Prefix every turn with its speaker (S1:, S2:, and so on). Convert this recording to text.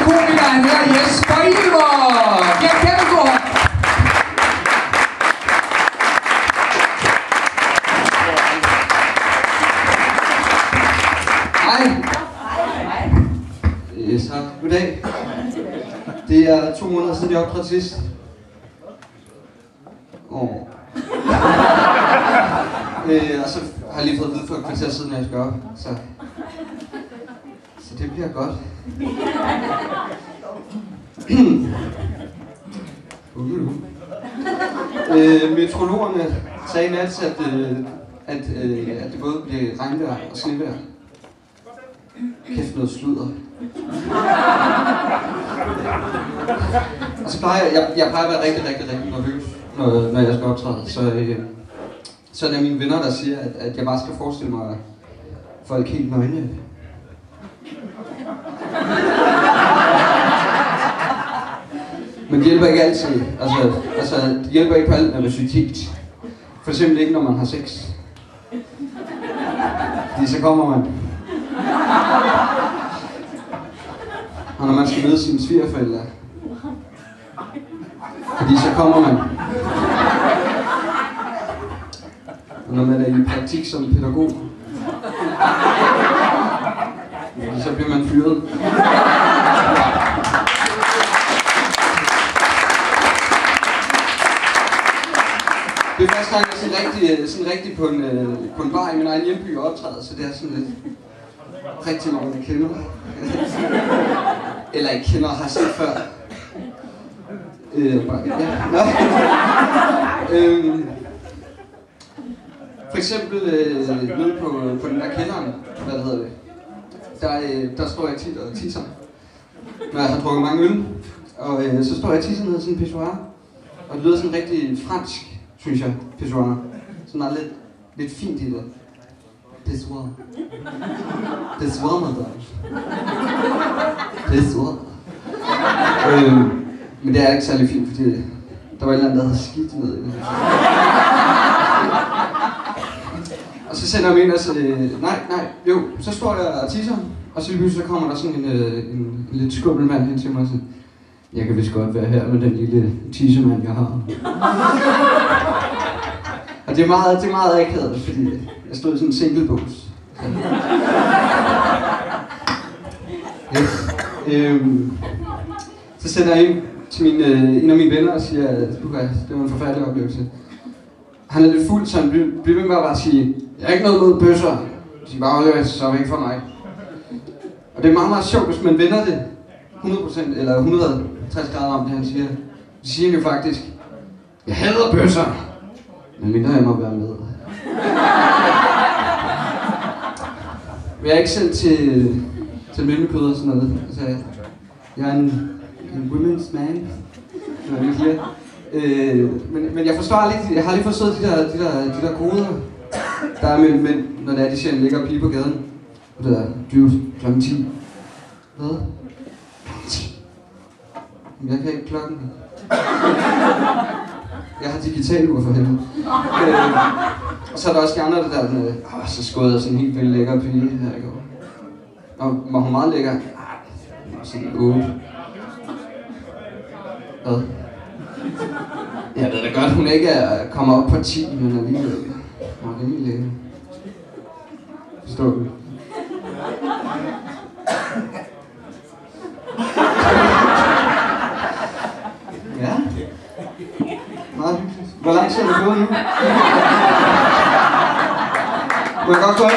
S1: komiker, han hedder Jesper Ilmer. Ja, kæmpe stor hånd.
S2: Hej. Så, goddag. Det er 2 måneder siden, jeg optrådte sidst. Og så har jeg lige fået at vide for et kvarter siden, at jeg skal op. Så det bliver godt. Meteorologerne sagde i nat, at det både bliver regnvejr og snevejr. Kæft noget sludder. Og så plejer jeg plejer at være rigtig nervøs, når jeg skal optræde. Så er det mine venner, der siger, at jeg bare skal forestille mig folk helt nøgne. Men det hjælper ikke altid. Altså, det hjælper ikke på alt nervøsitet. For eksempel ikke, når man har sex. Fordi så kommer man. Og når man skal møde sine svigerforældre. Fordi så kommer man. Og når man er i praktik som pædagog. Så bliver man fyret. Det er første gang, jeg er sådan rigtig på en bar i min egen hjemby og optræder, så det er sådan lidt rigtig mange, jeg kender. Eller ikke kender og har set før. For eksempel nede på den der kælderen, hvad det hedder det, der står jeg tit og tisser, når jeg har drukket mange øl. Og så står jeg og tisser ned i sådan en pissoir, og det lyder sådan rigtig fransk, synes jeg, pissoir. Sådan der er lidt fint i det. Pissoir. Pissoir, madame. Pissoir. Men det er ikke særlig fint, fordi der var et eller andet, der havde skidt med i det. Og så sender jeg mig ind og siger, nej, så står jeg og tisser, og så lige så kommer der sådan en lidt skummel mand hen til mig og siger, jeg kan vist godt være her med den lille tissemand, jeg har. Og det er meget akavet, fordi jeg stod i sådan en singlebås. Yes. Så sender jeg ind til en af mine venner og siger, at det var en forfærdelig oplevelse. Han er lidt fuld, så han bliver ved med at bare sige, jeg har ikke noget mod bøsser. De bare holder så væk fra mig. Og det er meget sjovt, hvis man vender det 100% eller 160 grader om det, han siger. Så siger han jo faktisk, jeg hader bøsser. Men mindre jeg må være med. Men jeg er ikke selv til møllekød og sådan noget. Altså, jeg er en women's man, som jeg siger. Men jeg forstår lidt, jeg har lige forstået de der koder, der er mellem mænd, når det er, de ser en lækker pige på gaden. Og det der, dude, klokken 10. Hvad? Klokken 10. Jeg kan ikke klokken. Jeg har digital ur for helvede. Og så er der også de andre, der så skåede jeg sådan en helt vildt lækker pige her i går. Og var hun meget lækker? Sådan 8. Hvad? Jeg ved da godt, hun ikke kommer op på 10, men alligevel. Nå, det er min læge. Forstår du? Ja. Meget hyggeligt. Hvor langt ser du gået nu? Må jeg godt gå af?